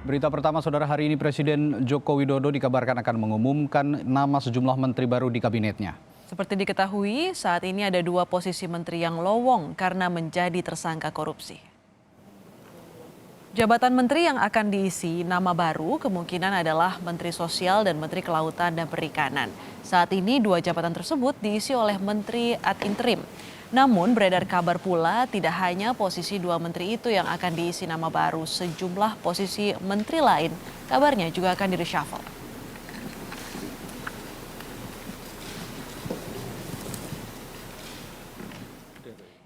Berita pertama, Saudara, hari ini Presiden Joko Widodo dikabarkan akan mengumumkan nama sejumlah menteri baru di kabinetnya. Seperti diketahui, saat ini ada 2 posisi menteri yang lowong karena menjadi tersangka korupsi. Jabatan menteri yang akan diisi nama baru kemungkinan adalah Menteri Sosial dan Menteri Kelautan dan Perikanan. Saat ini 2 jabatan tersebut diisi oleh menteri ad interim. Namun beredar kabar pula tidak hanya posisi 2 menteri itu yang akan diisi nama baru, sejumlah posisi menteri lain kabarnya juga akan di-reshuffle.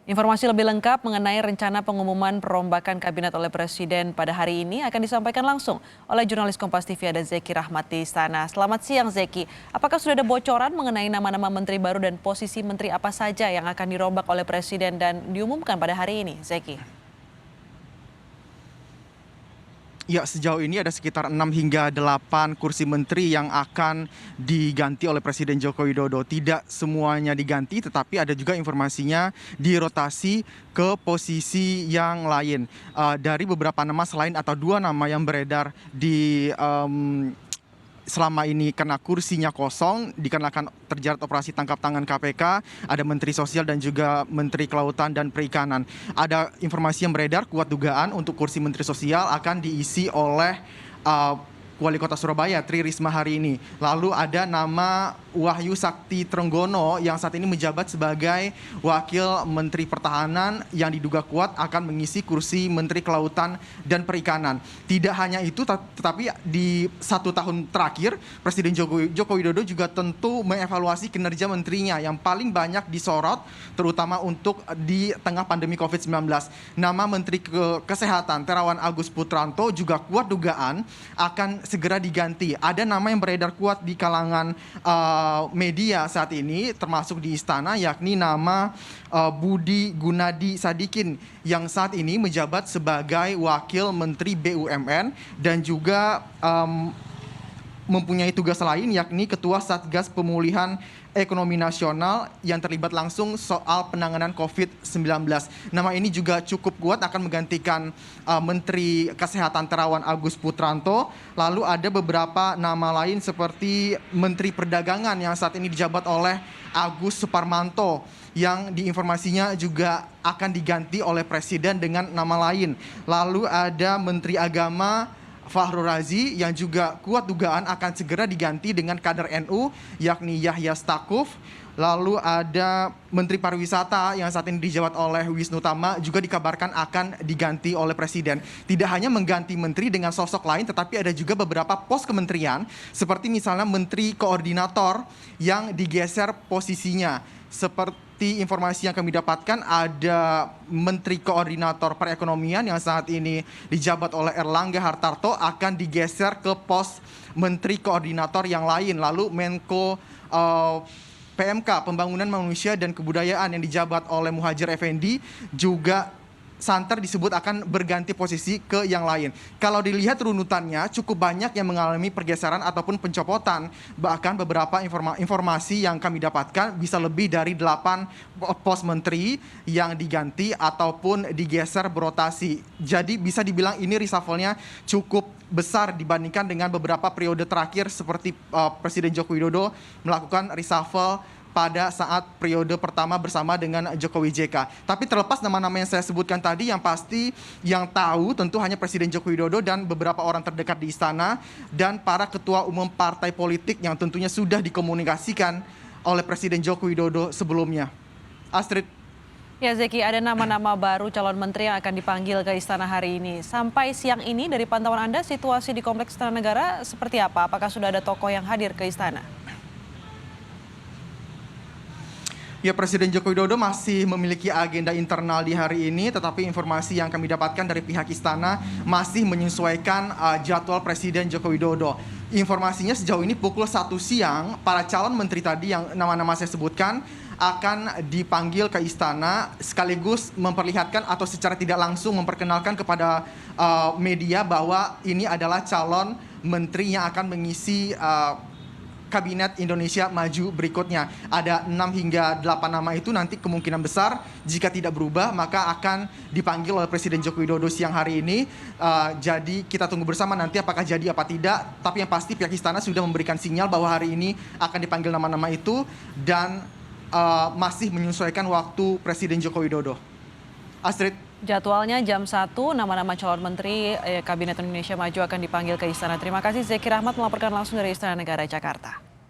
Informasi lebih lengkap mengenai rencana pengumuman perombakan kabinet oleh Presiden pada hari ini akan disampaikan langsung oleh jurnalis Kompas TV ada Zeki Rahmat di Istana. Selamat siang Zeki, apakah sudah ada bocoran mengenai nama-nama menteri baru dan posisi menteri apa saja yang akan dirombak oleh Presiden dan diumumkan pada hari ini, Zeki? Ya, sejauh ini ada sekitar 6 hingga 8 kursi menteri yang akan diganti oleh Presiden Joko Widodo. Tidak semuanya diganti, tetapi ada juga informasinya dirotasi ke posisi yang lain. Dari beberapa nama selain atau 2 nama yang beredar di selama ini karena kursinya kosong dikarenakan terjerat operasi tangkap tangan KPK, ada Menteri Sosial dan juga Menteri Kelautan dan Perikanan. Ada informasi yang beredar kuat dugaan untuk kursi Menteri Sosial akan diisi oleh Wali Kota Surabaya Tri Risma hari ini. Lalu ada nama Wahyu Sakti Trenggono yang saat ini menjabat sebagai Wakil Menteri Pertahanan yang diduga kuat akan mengisi kursi Menteri Kelautan dan Perikanan. Tidak hanya itu, tetapi di 1 tahun terakhir Presiden Joko Widodo juga tentu mengevaluasi kinerja menterinya yang paling banyak disorot, terutama untuk di tengah pandemi COVID-19. Nama Menteri Kesehatan Terawan Agus Putranto juga kuat dugaan akan segera diganti. Ada nama yang beredar kuat di kalangan media saat ini, termasuk di istana, yakni nama Budi Gunadi Sadikin yang saat ini menjabat sebagai Wakil Menteri BUMN dan juga mempunyai tugas lain, yakni Ketua Satgas Pemulihan Ekonomi Nasional yang terlibat langsung soal penanganan COVID-19. Nama ini juga cukup kuat akan menggantikan Menteri Kesehatan Terawan Agus Putranto. Lalu ada beberapa nama lain seperti Menteri Perdagangan yang saat ini dijabat oleh Agus Suparmanto yang diinformasinya juga akan diganti oleh Presiden dengan nama lain. Lalu ada Menteri Agama Fahrul Razi yang juga kuat dugaan akan segera diganti dengan kader NU yakni Yahya Stakuf. Lalu ada Menteri Pariwisata yang saat ini dijabat oleh Wisnu Tama juga dikabarkan akan diganti oleh Presiden. Tidak hanya mengganti menteri dengan sosok lain, tetapi ada juga beberapa pos kementerian seperti misalnya Menteri Koordinator yang digeser posisinya. Seperti informasi yang kami dapatkan, ada Menteri Koordinator Perekonomian yang saat ini dijabat oleh Erlangga Hartarto akan digeser ke pos Menteri Koordinator yang lain. Lalu Menko PMK Pembangunan Manusia dan Kebudayaan yang dijabat oleh Muhadjir Effendi juga santer disebut akan berganti posisi ke yang lain. Kalau dilihat runutannya cukup banyak yang mengalami pergeseran ataupun pencopotan. Bahkan beberapa informasi yang kami dapatkan bisa lebih dari 8 pos menteri yang diganti ataupun digeser berotasi. Jadi bisa dibilang ini reshuffle-nya cukup besar dibandingkan dengan beberapa periode terakhir seperti Presiden Joko Widodo melakukan reshuffle pada saat periode pertama bersama dengan Jokowi JK. Tapi terlepas nama-nama yang saya sebutkan tadi, yang pasti yang tahu tentu hanya Presiden Joko Widodo dan beberapa orang terdekat di istana dan para ketua umum partai politik yang tentunya sudah dikomunikasikan oleh Presiden Joko Widodo sebelumnya. Astrid. Ya Zeki, ada nama-nama baru calon menteri yang akan dipanggil ke istana hari ini. Sampai siang ini dari pantauan Anda situasi di Kompleks Istana Negara seperti apa? Apakah sudah ada tokoh yang hadir ke istana? Ya, Presiden Joko Widodo masih memiliki agenda internal di hari ini, tetapi informasi yang kami dapatkan dari pihak istana masih menyesuaikan jadwal Presiden Joko Widodo. Informasinya sejauh ini pukul 1 siang, para calon menteri tadi yang nama-nama saya sebutkan akan dipanggil ke istana sekaligus memperlihatkan atau secara tidak langsung memperkenalkan kepada media bahwa ini adalah calon menteri yang akan mengisi Kabinet Indonesia Maju berikutnya. Ada 6 hingga 8 nama itu nanti kemungkinan besar jika tidak berubah maka akan dipanggil oleh Presiden Joko Widodo siang hari ini. Jadi kita tunggu bersama nanti apakah jadi apa tidak. Tapi yang pasti pihak istana sudah memberikan sinyal bahwa hari ini akan dipanggil nama-nama itu dan masih menyesuaikan waktu Presiden Joko Widodo. Astrid. Jadwalnya jam 1, nama-nama calon menteri Kabinet Indonesia Maju akan dipanggil ke istana. Terima kasih Zeki Rahmat melaporkan langsung dari Istana Negara Jakarta.